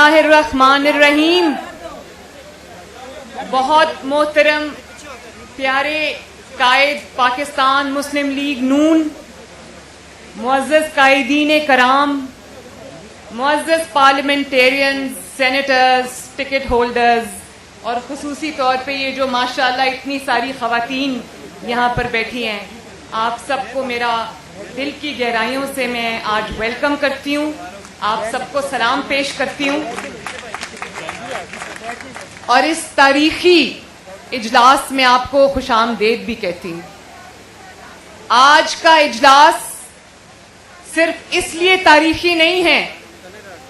बिस्मिल्लाह अर्रहमान अर्रहीम। बहुत मोहतरम प्यारे कायद पाकिस्तान मुस्लिम लीग नून, मुअज़्ज़ज़ कायदीन कराम, मुअज़्ज़ज़ पार्लियामेंटेरियन, सेनेटर्स, टिकट होल्डर्स और ख़ुसूसी तौर पे ये जो माशाअल्लाह इतनी सारी ख़वातीन यहाँ पर बैठी हैं, आप सबको मेरा दिल की गहराइयों से मैं आज वेलकम करती हूँ, आप सबको सलाम पेश करती हूँ और इस तारीखी इजलास में आपको खुशामदीद भी कहती हूँ। आज का इजलास सिर्फ इसलिए तारीखी नहीं है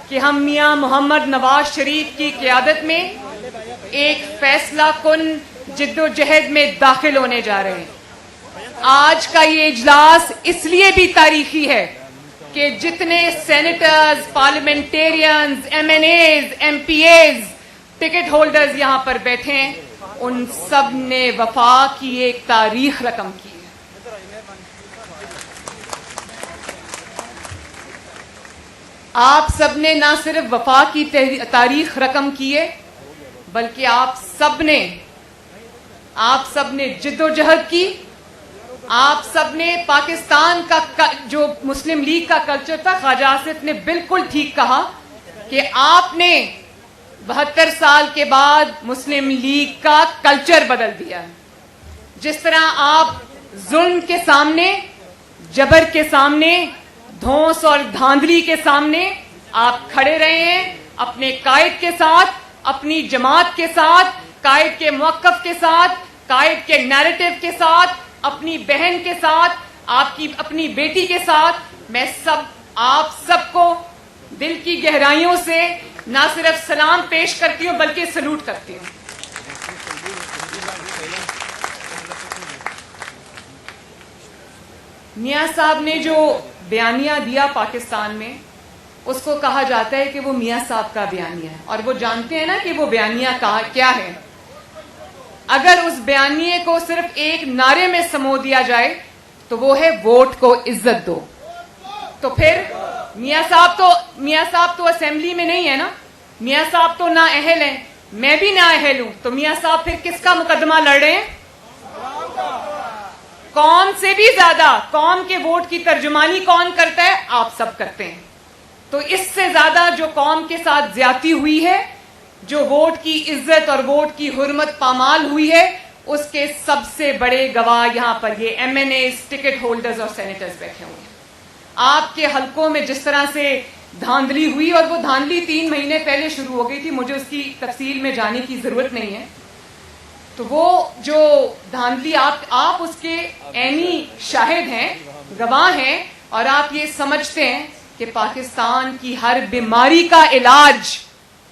कि हम मियां मोहम्मद नवाज शरीफ की क़यादत में एक फैसला कुन जिद्दोजहद में दाखिल होने जा रहे हैं। आज का ये इजलास इसलिए भी तारीखी है कि जितने senators, parliamentarians, MNAs, MPAs, ticket holders यहाँ पर बैठे हैं, उन सब ने वफा की एक तारीख रकम की है। आप सब ने ना सिर्फ वफा की तारीख रकम की है, बल्कि आप सब ने जिद्दोजहद की। आप सब ने पाकिस्तान का जो मुस्लिम लीग का कल्चर था, ख्वाजा आसिफ ने बिल्कुल ठीक कहा कि आपने 72 साल के बाद मुस्लिम लीग का कल्चर बदल दिया है। जिस तरह आप जुल्म के सामने, जबर के सामने, धौंस और धांधली के सामने आप खड़े रहे हैं, अपने कायद के साथ, अपनी जमात के साथ, कायद के मौक़िफ़ के साथ, कायद के नैरेटिव के साथ, अपनी बहन के साथ, आपकी अपनी बेटी के साथ, मैं आप सबको दिल की गहराइयों से ना सिर्फ सलाम पेश करती हूं बल्कि सलूट करती हूं। मियां साहब ने जो बयानिया दिया पाकिस्तान में, उसको कहा जाता है कि वो मियां साहब का बयानिया है, और वो जानते हैं ना कि वो बयानिया क्या है। अगर उस बयानिए को सिर्फ एक नारे में समो दिया जाए तो वो है वोट को इज्जत दो। तो फिर मियां साहब तो असेंबली में नहीं है ना, मियां साहब तो ना अहल हैं, मैं भी ना अहल हूं, तो मियां साहब फिर किसका मुकदमा लड़ रहे हैं? कौम से भी ज्यादा कौम के वोट की तर्जुमानी कौन करता है? आप सब करते हैं। तो इससे ज्यादा जो कौम के साथ ज्यादती हुई है, जो वोट की इज्जत और वोट की हुर्मत पामाल हुई है, उसके सबसे बड़े गवाह यहां पर ये एमएनए, टिकट होल्डर्स और सेनेटर्स बैठे हुए हैं। आपके हलकों में जिस तरह से धांधली हुई, और वो धांधली 3 महीने पहले शुरू हो गई थी, मुझे उसकी तफसील में जाने की जरूरत नहीं है। तो वो जो धांधली आप उसके ऐनी शाहिद हैं, गवाह हैं, और आप ये समझते हैं कि पाकिस्तान की हर बीमारी का इलाज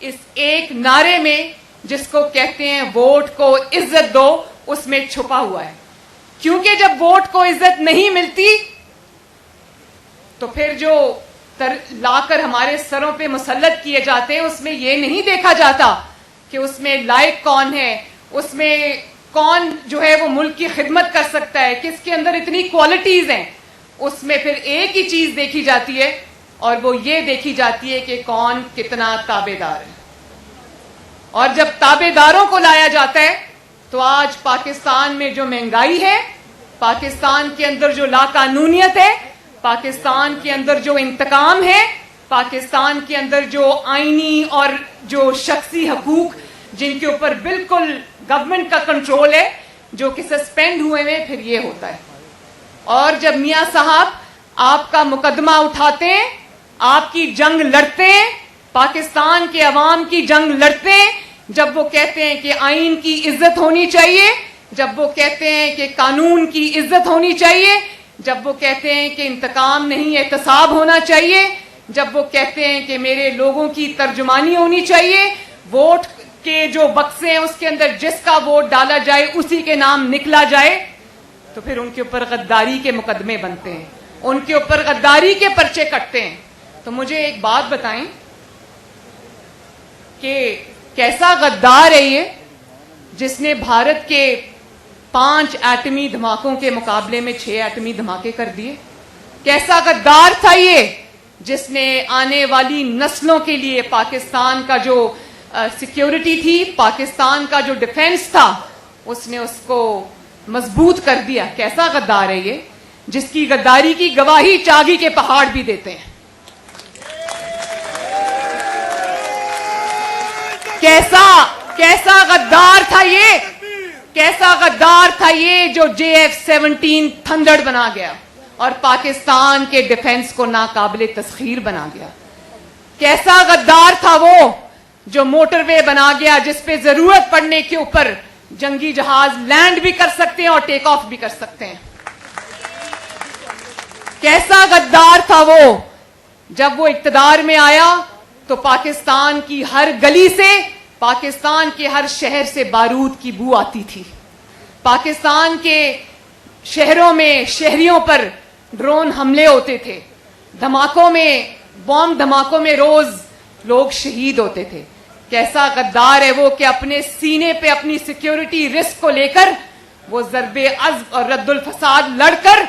इस एक नारे में, जिसको कहते हैं वोट को इज्जत दो, उसमें छुपा हुआ है। क्योंकि जब वोट को इज्जत नहीं मिलती तो फिर जो लाकर हमारे सरों पे मुसल्लत किए जाते हैं, उसमें यह नहीं देखा जाता कि उसमें लायक कौन है, उसमें कौन जो है वो मुल्क की खिदमत कर सकता है, किसके अंदर इतनी क्वालिटीज हैं। उसमें फिर एक ही चीज देखी जाती है, और वो ये देखी जाती है कि कौन कितना ताबेदार है। और जब ताबेदारों को लाया जाता है तो आज पाकिस्तान में जो महंगाई है, पाकिस्तान के अंदर जो लाकानूनियत है, पाकिस्तान के अंदर जो इंतकाम है, पाकिस्तान के अंदर जो आईनी और जो शख्सी हकूक जिनके ऊपर बिल्कुल गवर्नमेंट का कंट्रोल है, जो कि सस्पेंड हुए हैं, फिर ये होता है। और जब मियां साहब आपका मुकदमा उठाते हैं, आपकी जंग लड़ते हैं, पाकिस्तान के अवाम की जंग लड़ते हैं, जब वो कहते हैं कि आईन की इज्जत होनी चाहिए, जब वो कहते हैं कि कानून की इज्जत होनी चाहिए, जब वो कहते हैं कि इंतकाम नहीं एहतसाब होना चाहिए, जब वो कहते हैं कि मेरे लोगों की तर्जुमानी होनी चाहिए, वोट के जो बक्से हैं उसके अंदर जिसका वोट डाला जाए उसी के नाम निकला जाए, तो फिर उनके ऊपर गद्दारी के मुकदमे बनते हैं, उनके ऊपर गद्दारी के पर्चे कटते हैं। तो मुझे एक बात बताएं कि कैसा गद्दार है ये, जिसने भारत के 5 एटमी धमाकों के मुकाबले में 6 एटमी धमाके कर दिए? कैसा गद्दार था ये جس نے آنے والی نسلوں کے لیے پاکستان کا جو سیکیورٹی تھی, پاکستان کا جو ڈیفنس تھا, اس نے اس کو مضبوط کر دیا. کیسا غدار ہے یہ, جس کی غداری کی گواہی چاگی کے پہاڑ بھی دیتے ہیں. کیسا غدار تھا یہ, کیسا غدار تھا یہ جو JF-17 تھنڈر بنا گیا اور پاکستان کے ڈیفنس کو ناقابل تسخیر بنا گیا. کیسا غدار تھا وہ جو موٹر وے بنا گیا جس پہ ضرورت پڑنے کے اوپر جنگی جہاز لینڈ بھی کر سکتے ہیں اور ٹیک آف بھی کر سکتے ہیں. کیسا غدار تھا وہ جب وہ اقتدار میں آیا تو پاکستان کی ہر گلی سے, پاکستان کے ہر شہر سے بارود کی بو آتی تھی. پاکستان کے شہروں میں شہریوں پر ڈرون حملے ہوتے تھے, دھماکوں میں, بم دھماکوں میں روز لوگ شہید ہوتے تھے. کیسا غدار ہے وہ کہ اپنے سینے پہ اپنی سیکیورٹی رسک کو لے کر وہ ضرب عضب اور رد الفساد لڑ کر,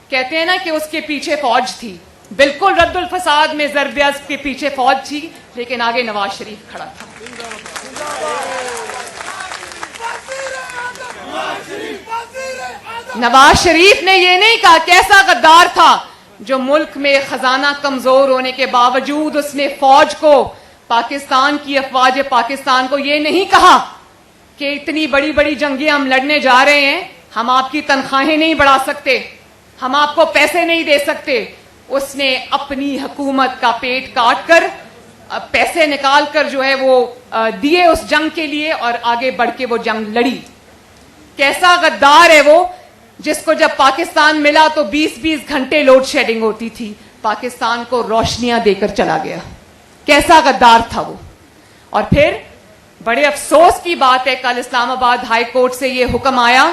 کہتے ہیں نا کہ اس کے پیچھے فوج تھی, بالکل رد الفساد میں ضرب عضب کے پیچھے فوج تھی, لیکن آگے نواز شریف کھڑا تھا. نواز شریف نے یہ نہیں کہا. کیسا غدار تھا جو ملک میں خزانہ کمزور ہونے کے باوجود اس نے فوج کو, پاکستان کی افواج پاکستان کو یہ نہیں کہا کہ اتنی بڑی بڑی جنگیں ہم لڑنے جا رہے ہیں, ہم آپ کی تنخواہیں نہیں بڑھا سکتے, ہم آپ کو پیسے نہیں دے سکتے. اس نے اپنی حکومت کا پیٹ کاٹ کر پیسے نکال کر جو ہے وہ دیے اس جنگ کے لیے اور آگے بڑھ کے وہ جنگ لڑی. کیسا غدار ہے وہ جس کو جب پاکستان ملا تو 20-20 گھنٹے لوڈ شیڈنگ ہوتی تھی, پاکستان کو روشنیاں دے کر چلا گیا. کیسا غدار تھا وہ. اور پھر بڑے افسوس کی بات ہے, کل اسلام آباد ہائی کورٹ سے یہ حکم آیا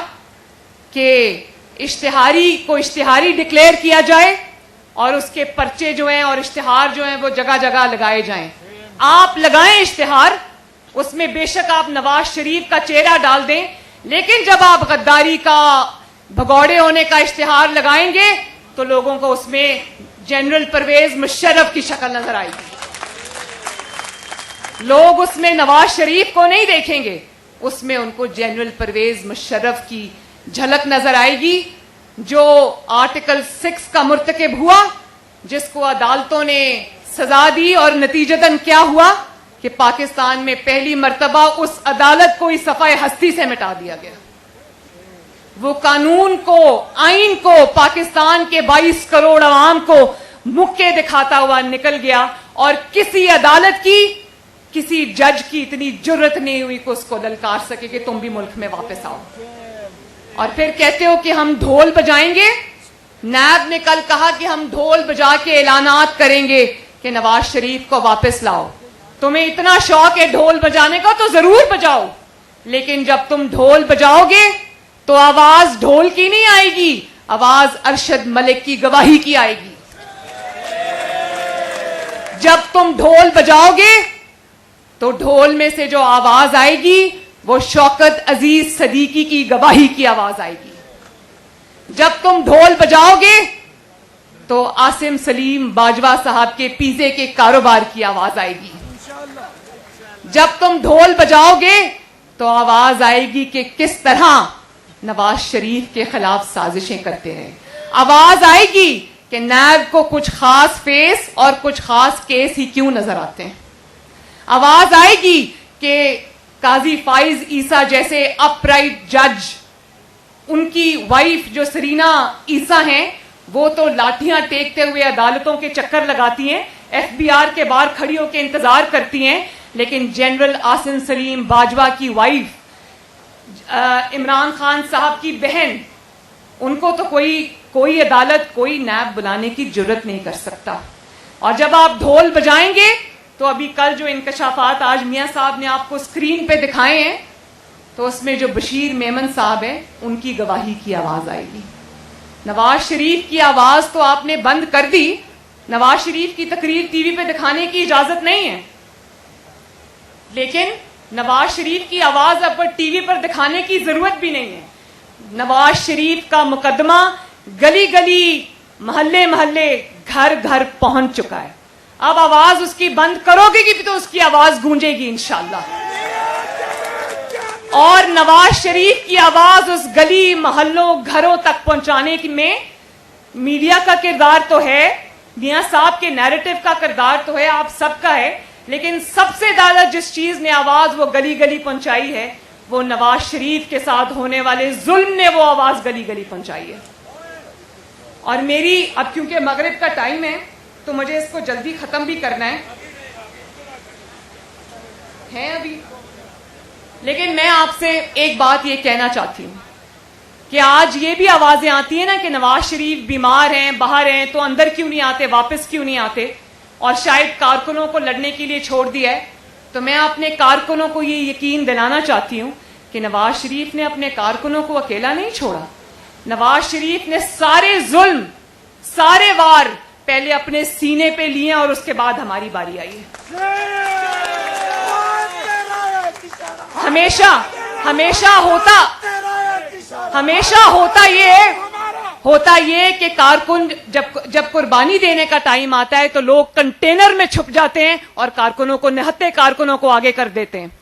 کہ اشتہاری کو اشتہاری ڈکلیئر کیا جائے اور اس کے پرچے جو ہیں اور اشتہار جو ہیں وہ جگہ جگہ لگائے جائیں. آپ لگائیں اشتہار, اس میں بے شک آپ نواز شریف کا چہرہ ڈال دیں, لیکن جب آپ غداری کا, بھگوڑے ہونے کا اشتہار لگائیں گے تو لوگوں کو اس میں جنرل پرویز مشرف کی شکل نظر آئے گی. لوگ اس میں نواز شریف کو نہیں دیکھیں گے, اس میں ان کو جنرل پرویز مشرف کی جھلک نظر آئے گی, جو آرٹیکل 6 کا مرتکب ہوا, جس کو عدالتوں نے سزا دی اور نتیجتاً کیا ہوا کہ پاکستان میں پہلی مرتبہ اس عدالت کو اس صفحہ ہستی سے مٹا دیا گیا. وہ قانون کو, آئین کو, پاکستان کے 22 کروڑ عوام کو مکے دکھاتا ہوا نکل گیا, اور کسی عدالت کی, کسی جج کی اتنی جرت نہیں ہوئی کہ اس کو للکار سکے کہ تم بھی ملک میں واپس آؤ. اور پھر کہتے ہو کہ ہم ڈھول بجائیں گے. نیب نے کل کہا کہ ہم ڈھول بجا کے اعلانات کریں گے کہ نواز شریف کو واپس لاؤ. تمہیں اتنا شوق ہے ڈھول بجانے کا تو ضرور بجاؤ, لیکن جب تم ڈھول بجاؤ گے تو آواز ڈھول کی نہیں آئے گی, آواز ارشد ملک کی گواہی کی آئے گی. جب تم ڈھول بجاؤ گے تو ڈھول میں سے جو آواز آئے گی وہ شوکت عزیز صدیقی کی گواہی کی آواز آئے گی. جب تم ڈھول بجاؤ گے تو عاصم سلیم باجوہ صاحب کے پیزے کے کاروبار کی آواز آئے گی. جب تم ڈھول بجاؤ گے تو آواز آئے گی کہ کس طرح نواز شریف کے خلاف سازشیں کرتے رہے. آواز آئے گی کہ نیب کو کچھ خاص فیس اور کچھ خاص کیس ہی کیوں نظر آتے ہیں. آواز آئے گی کہ قاضی فائز عیسیٰ جیسے اپ رائٹ جج, ان کی وائف جو سرینا عیسیٰ ہیں, وہ تو لاٹھیاں ٹیکتے ہوئے عدالتوں کے چکر لگاتی ہیں, FBR کے باہر کھڑی ہو کے انتظار کرتی ہیں, لیکن جنرل عاصم سلیم باجوہ کی وائف عمران خان صاحب کی بہن, ان کو تو کوئی عدالت, کوئی نیب بلانے کی جرت نہیں کر سکتا. اور جب آپ ڈھول بجائیں گے تو ابھی کل جو انکشافات آج میاں صاحب نے آپ کو اسکرین پہ دکھائے ہیں, تو اس میں جو بشیر میمن صاحب ہیں ان کی گواہی کی آواز آئے گی. نواز شریف کی آواز تو آپ نے بند کر دی, نواز شریف کی تقریر ٹی وی پہ دکھانے کی اجازت نہیں ہے, لیکن نواز شریف کی آواز اب ٹی وی پر دکھانے کی ضرورت بھی نہیں ہے. نواز شریف کا مقدمہ گلی گلی, محلے محلے, घर घर पहुंच चुका है। अब आवाज उसकी बंद करोगे कि तो उसकी आवाज गूंजेगी इंशाअल्लाह। और नवाज शरीफ की आवाज उस गली मोहल्लों घरों तक पहुंचाने में मीडिया का किरदार तो है, मियां साहब के नैरेटिव का किरदार तो है, आप सबका है, लेकिन सबसे ज्यादा जिस चीज ने आवाज वो गली गली पहुंचाई है वो नवाज शरीफ के साथ होने वाले जुल्म ने वो आवाज गली गली पहुंचाई है। और मेरी अब क्योंकि मगरिब का टाइम है तो मुझे इसको जल्दी खत्म भी करना है अभी, लेकिन मैं आपसे एक बात ये कहना चाहती हूं कि आज ये भी आवाजें आती हैं ना कि नवाज शरीफ बीमार हैं, बाहर हैं, तो अंदर क्यों नहीं आते, वापस क्यों नहीं आते, और शायद कारकुनों को लड़ने के लिए छोड़ दिया है। तो मैं अपने कारकुनों को ये यकीन दिलाना चाहती हूं कि नवाज शरीफ ने अपने कारकुनों को अकेला नहीं छोड़ा। नवाज शरीफ ने सारे जुल्म, सारे वार पहले अपने सीने पे लिए और उसके बाद हमारी बारी आई है। हमेशा होता ये कि कारकुन जब कुर्बानी देने का टाइम आता है तो लोग कंटेनर में छुप जाते हैं और कारकुनों को, निहत्ते कारकुनों को आगे कर देते हैं।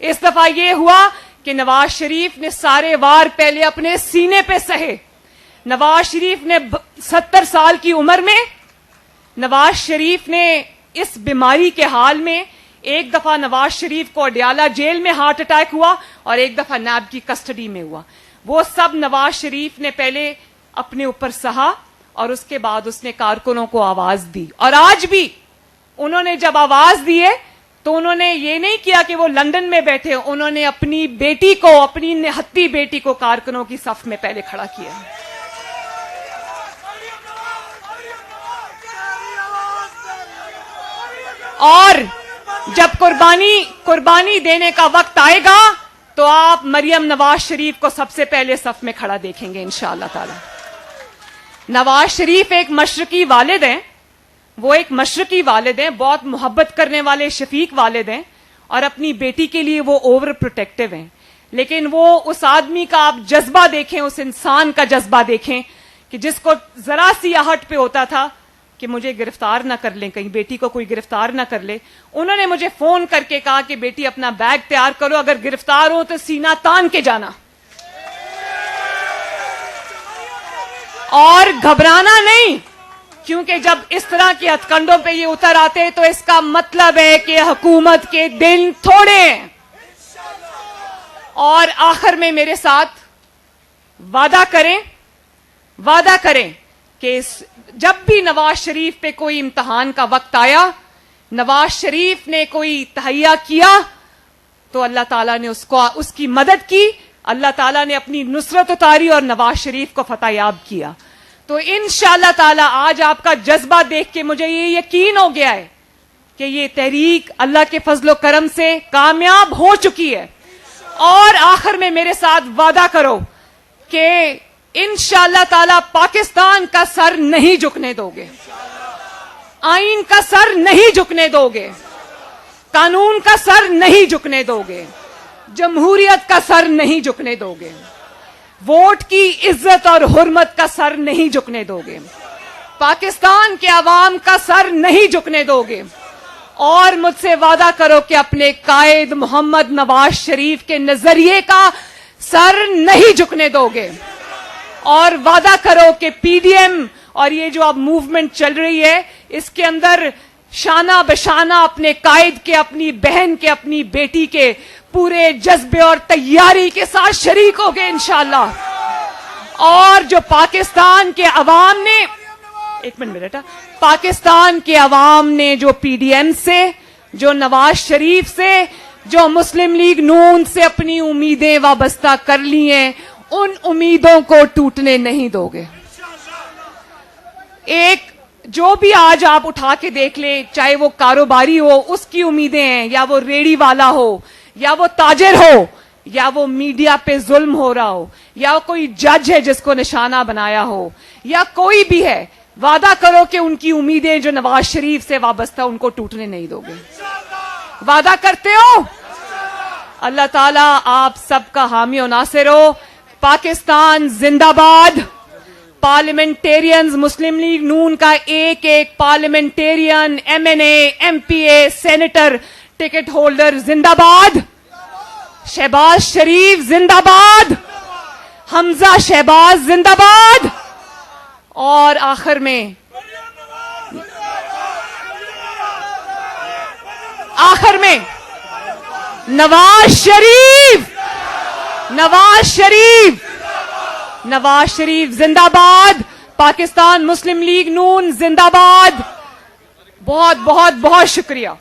इस दफा ये हुआ कि नवाज शरीफ ने सारे वार पहले अपने सीने पे सहे। नवाज शरीफ ने 70 साल की उम्र में, नवाज शरीफ ने इस बीमारी के हाल में, एक दफा नवाज शरीफ को अडयाला जेल में हार्ट अटैक हुआ और एक दफा नैब की कस्टडी में हुआ। वो सब नवाज शरीफ ने पहले अपने ऊपर सहा और उसके बाद उसने कारकुनों को आवाज दी। और आज भी उन्होंने जब आवाज दी है तो उन्होंने ये नहीं किया कि वो लंदन में बैठे, उन्होंने अपनी बेटी को, अपनी निहत्ती बेटी को कारकुनों की सफ में पहले खड़ा किया। और जब कुर्बानी देने का वक्त आएगा तो आप मरियम नवाज शरीफ को सबसे पहले सफ में खड़ा देखेंगे इंशाअल्लाह ताला। नवाज शरीफ एक मशरकी वालिद हैं, वो एक मशरकी वालिद हैं, बहुत मोहब्बत करने वाले शफीक वालिद हैं और अपनी बेटी के लिए वो ओवर प्रोटेक्टिव हैं। लेकिन वो उस आदमी का आप जज्बा देखें, उस इंसान का जज्बा देखें कि जिसको जरा सी आहट पे होता था कि मुझे गिरफ्तार ना कर लें, कहीं बेटी को कोई गिरफ्तार ना कर ले, उन्होंने मुझे फोन करके कहा कि बेटी अपना बैग तैयार करो, अगर गिरफ्तार हो तो सीना तान के जाना और घबराना नहीं, क्योंकि जब इस तरह के हथकंडों पे ये उतर आते तो इसका मतलब है कि हुकूमत के दिन थोड़े हैं। और आखिर में मेरे साथ वादा करें कि जब भी नवाज शरीफ पे कोई इम्तिहान का वक्त आया, नवाज शरीफ ने कोई तहैया किया तो अल्लाह ताला ने उसकी मदद की, अल्लाह ताला ने अपनी नुसरत उतारी और नवाज शरीफ को फतहयाब किया। तो इंशाअल्लाह ताला आज आपका जज्बा देख के मुझे ये यकीन हो गया है कि ये तहरीक अल्लाह के फजलो करम से कामयाब हो चुकी है। और आखिर में मेरे साथ वादा करो कि इंशाअल्लाह ताला पाकिस्तान का सर नहीं झुकने दोगे, आईन का सर नहीं झुकने दोगे, कानून का सर नहीं झुकने दोगे, जमहूरियत का सर नहीं झुकने दोगे, वोट की इज्जत और हुर्मत का सर नहीं झुकने दोगे, पाकिस्तान के अवाम का सर नहीं झुकने दोगे। और मुझसे वादा करो कि अपने कायद मोहम्मद नवाज शरीफ के नजरिए का सर नहीं झुकने दोगे। और वादा करो कि पीडीएम और ये जो अब मूवमेंट चल रही है इसके अंदर शाना बशाना अपने कायद के, अपनी बहन के, अपनी बेटी के पूरे जज्बे और तैयारी के साथ शरीक होगे इंशाअल्लाह। और जो पाकिस्तान के अवाम ने, एक मिनट बेटा, पाकिस्तान के अवाम ने जो पीडीएम से, जो नवाज शरीफ से, जो मुस्लिम लीग नून से अपनी उम्मीदें वाबस्ता कर ली हैं, उन उम्मीदों को टूटने नहीं दोगे। एक जो भी आज आप उठा के देख ले, चाहे वो कारोबारी हो उसकी उम्मीदें हैं, या वो रेड़ी वाला हो, या वो ताजिर हो, या वो मीडिया पे जुल्म हो रहा हो, या कोई जज है जिसको निशाना बनाया हो, या कोई भी है, वादा करो कि उनकी उम्मीदें जो नवाज शरीफ से वाबस्ता उनको टूटने नहीं दोगे। वादा करते हो? अल्लाह ताला आप सबका हामी और नासिर हो। पाकिस्तान जिंदाबाद, पार्लियामेंटेरियंस मुस्लिम लीग नून का एक एक parliamentarian, MNA, MPA, senator, ticket holder जिंदाबाद, शहबाज शरीफ जिंदाबाद, हमजा शहबाज जिंदाबाद। और आखिर में नवाज शरीफ जिंदाबाद, पाकिस्तान मुस्लिम लीग नून जिंदाबाद। बहुत बहुत बहुत शुक्रिया।